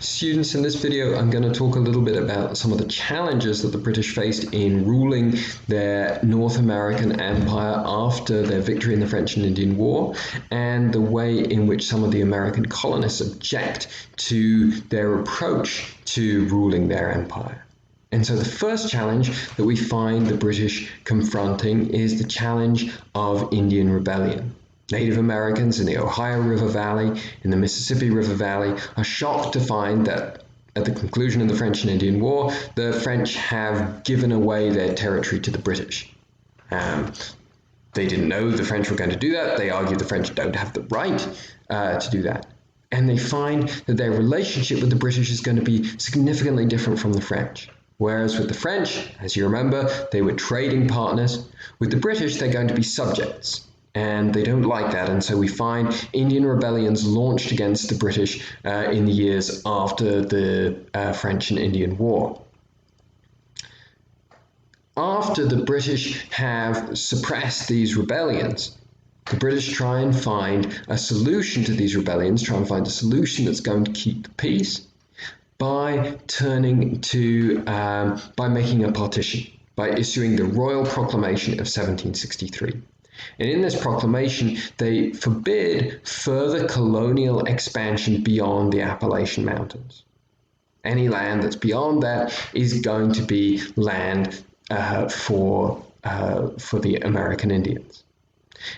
Students, in this video I'm going to talk a little bit about some of the challenges that the British faced in ruling their North American empire after their victory in the French and Indian War, and the way in which some of the American colonists object to their approach to ruling their empire. And so the first challenge that we find the British confronting is the challenge of Indian rebellion. Native Americans in the Ohio River Valley, in the Mississippi River Valley, are shocked to find that at the conclusion of the French and Indian War, the French have given away their territory to the British. They didn't know the French were going to do that. They argue the French don't have the right to do that. And they find that their relationship with the British is going to be significantly different from the French. Whereas with the French, as you remember, they were trading partners. With the British, they're going to be subjects. And they don't like that, and so we find Indian rebellions launched against the British in the years after the French and Indian War. After the British have suppressed these rebellions, the British try and find a solution to these rebellions, try and find a solution that's going to keep the peace by making a partition, by issuing the Royal Proclamation of 1763. And in this proclamation, they forbid further colonial expansion beyond the Appalachian Mountains. Any land that's beyond that is going to be land for the American Indians.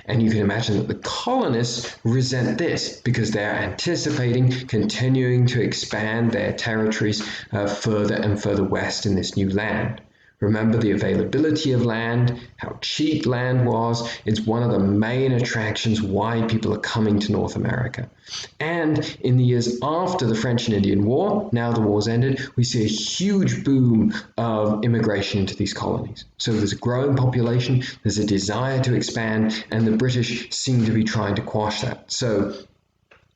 And you can imagine that the colonists resent this because they're anticipating continuing to expand their territories further and further west in this new land. Remember the availability of land, how cheap land was. It's one of the main attractions why people are coming to North America. And in the years after the French and Indian War, now the war's ended, we see a huge boom of immigration into these colonies. So there's a growing population, there's a desire to expand, and the British seem to be trying to quash that. So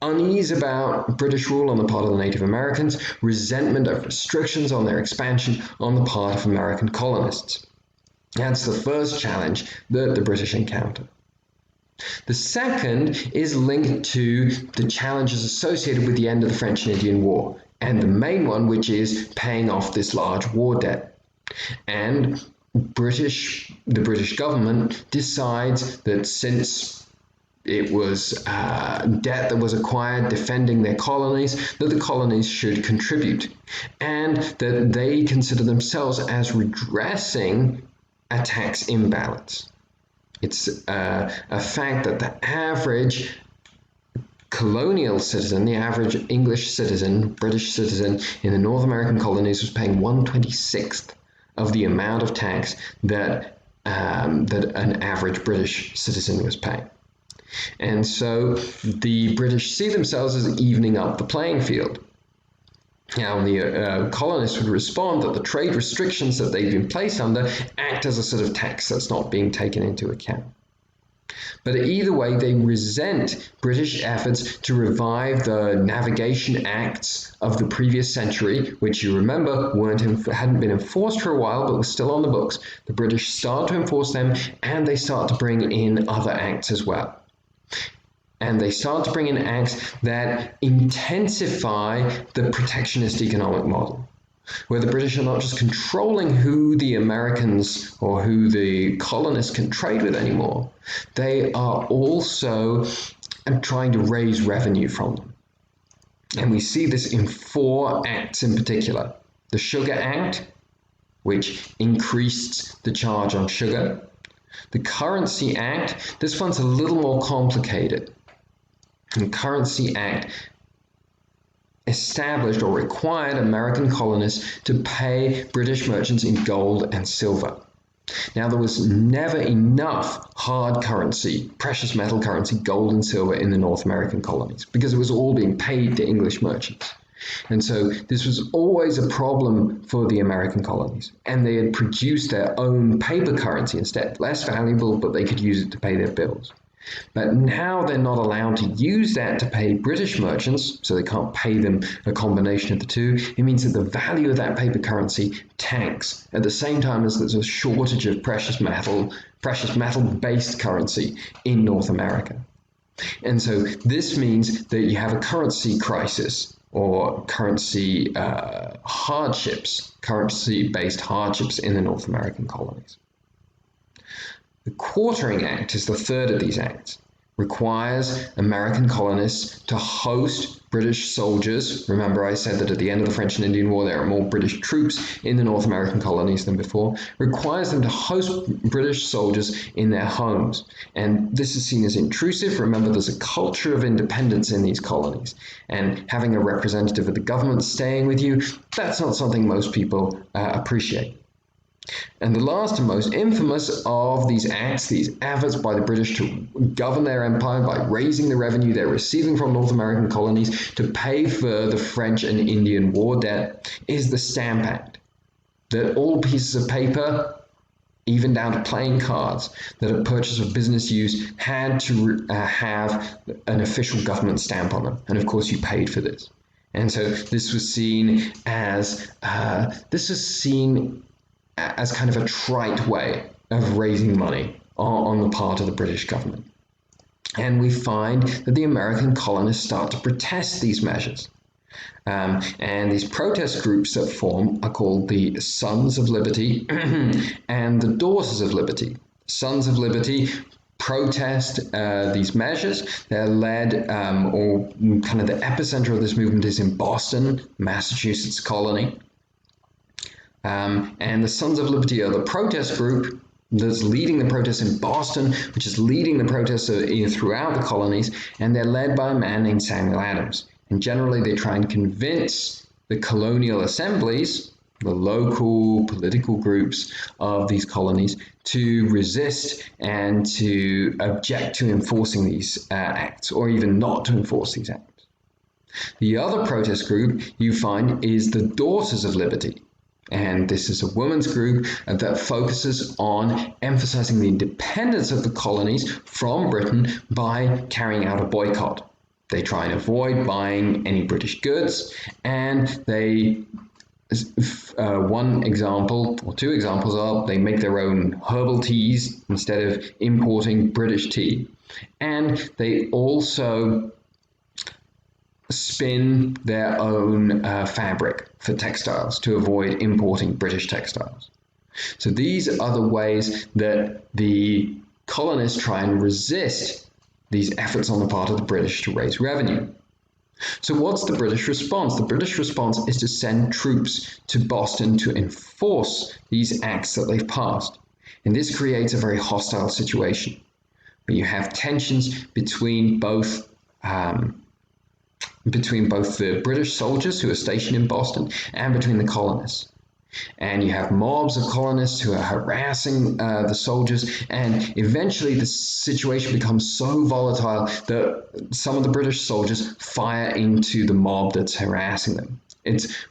unease about British rule on the part of the Native Americans, resentment of restrictions on their expansion on the part of American colonists. That's the first challenge that the British encounter. The second is linked to the challenges associated with the end of the French and Indian War, and the main one, which is paying off this large war debt. And the British government decides that since it was debt that was acquired defending their colonies, that the colonies should contribute, and that they consider themselves as redressing a tax imbalance. It's a fact that the average colonial citizen, the average English citizen, British citizen in the North American colonies was paying 1/26th of the amount of tax that an average British citizen was paying. And so the British see themselves as evening up the playing field. Now, the colonists would respond that the trade restrictions that they've been placed under act as a sort of tax that's not being taken into account. But either way, they resent British efforts to revive the navigation acts of the previous century, which you remember hadn't been enforced for a while, but was still on the books. The British start to enforce them, and they start to bring in other acts as well. And they start to bring in acts that intensify the protectionist economic model, where the British are not just controlling who the Americans or who the colonists can trade with anymore, they are also trying to raise revenue from them. And we see this in 4 acts in particular. The Sugar Act, which increased the charge on sugar. The Currency Act, this one's a little more complicated. The Currency Act established or required American colonists to pay British merchants in gold and silver. Now, there was never enough hard currency, precious metal currency, gold and silver in the North American colonies because it was all being paid to English merchants. And so this was always a problem for the American colonies. And they had produced their own paper currency instead, less valuable, but they could use it to pay their bills. But now they're not allowed to use that to pay British merchants, so they can't pay them a combination of the two. It means that the value of that paper currency tanks at the same time as there's a shortage of precious metal-based currency in North America. And so this means that you have a currency crisis, or currency-based hardships in the North American colonies. The Quartering Act is the third of these acts. Requires American colonists to host British soldiers. Remember, I said that at the end of the French and Indian War, there are more British troops in the North American colonies than before. Requires them to host British soldiers in their homes. And this is seen as intrusive. Remember, there's a culture of independence in these colonies. And having a representative of the government staying with you, that's not something most people appreciate. And the last and most infamous of these acts, these efforts by the British to govern their empire by raising the revenue they're receiving from North American colonies to pay for the French and Indian War debt, is the Stamp Act. That all pieces of paper, even down to playing cards, that are purchased for business use had to have an official government stamp on them. And of course you paid for this. And so this was seen as kind of a trite way of raising money on the part of the British government. And we find that the American colonists start to protest these measures. And these protest groups that form are called the Sons of Liberty and the Daughters of Liberty. Sons of Liberty protest these measures. They're led, or kind of the epicenter of this movement is in Boston, Massachusetts colony. And the Sons of Liberty are the protest group that's leading the protests in Boston, which is leading the protests throughout the colonies, and they're led by a man named Samuel Adams. And generally they try and convince the colonial assemblies, the local political groups of these colonies, to resist and to object to enforcing these acts, or even not to enforce these acts. The other protest group you find is the Daughters of Liberty. And this is a women's group that focuses on emphasizing the independence of the colonies from Britain by carrying out a boycott. They try and avoid buying any British goods, and they, one example or two examples are they make their own herbal teas instead of importing British tea. And they also spin their own fabric for textiles to avoid importing British textiles. So these are the ways that the colonists try and resist these efforts on the part of the British to raise revenue. So what's the British response? The British response is to send troops to Boston to enforce these acts that they've passed. And this creates a very hostile situation where you have tensions between both the British soldiers who are stationed in Boston and between the colonists. And you have mobs of colonists who are harassing the soldiers, and eventually the situation becomes so volatile that some of the British soldiers fire into the mob that's harassing them.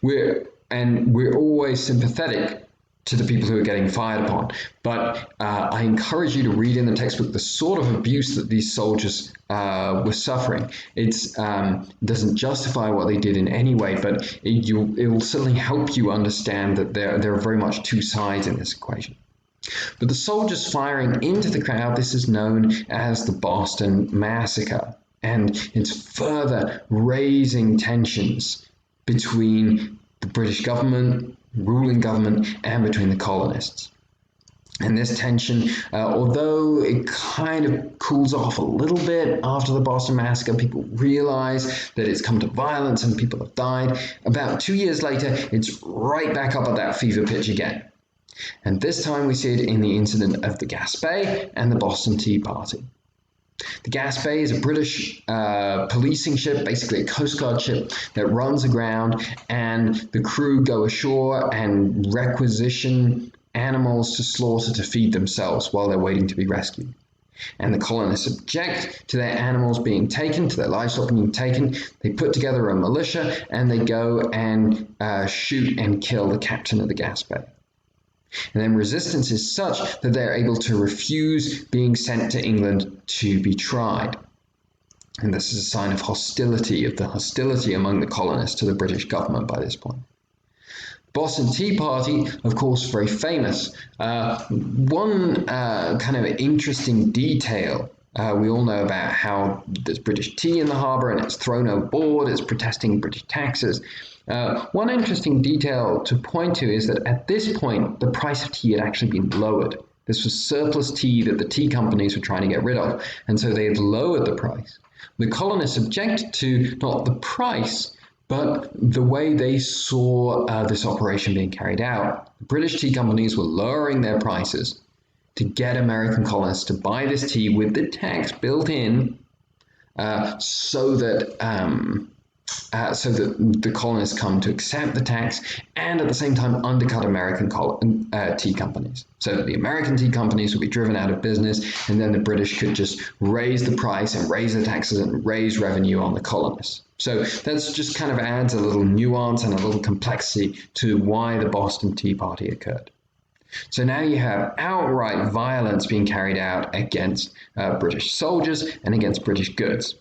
We're always sympathetic to the people who are getting fired upon, but I encourage you to read in the textbook the sort of abuse that these soldiers were suffering. It doesn't justify what they did in any way, but it will certainly help you understand that there are very much two sides in this equation. But the soldiers firing into the crowd, this is known as the Boston Massacre, and it's further raising tensions between the British government, ruling government, and between the colonists. And this tension, although it kind of cools off a little bit after the Boston Massacre, people realize that it's come to violence and people have died. About 2 years later, it's right back up at that fever pitch again. And this time we see it in the incident of the Gaspé and the Boston Tea Party. The Gaspé is a British policing ship, basically a Coast Guard ship that runs aground, and the crew go ashore and requisition animals to slaughter to feed themselves while they're waiting to be rescued. And the colonists object to their animals being taken, to their livestock being taken. They put together a militia and they go and shoot and kill the captain of the Gaspé. And then resistance is such that they're able to refuse being sent to England to be tried. And this is a sign of hostility among the colonists to the British government by this point. Boston Tea Party, of course, very famous. One kind of interesting detail We all know about how there's British tea in the harbour and it's thrown overboard, it's protesting British taxes. One interesting detail to point to is that at this point, the price of tea had actually been lowered. This was surplus tea that the tea companies were trying to get rid of, and so they had lowered the price. The colonists objected to not the price, but the way they saw this operation being carried out. The British tea companies were lowering their prices to get American colonists to buy this tea with the tax built in, so that the colonists come to accept the tax and at the same time undercut American tea companies. So that the American tea companies would be driven out of business, and then the British could just raise the price and raise the taxes and raise revenue on the colonists. So that's just kind of adds a little nuance and a little complexity to why the Boston Tea Party occurred. So now you have outright violence being carried out against British soldiers and against British goods.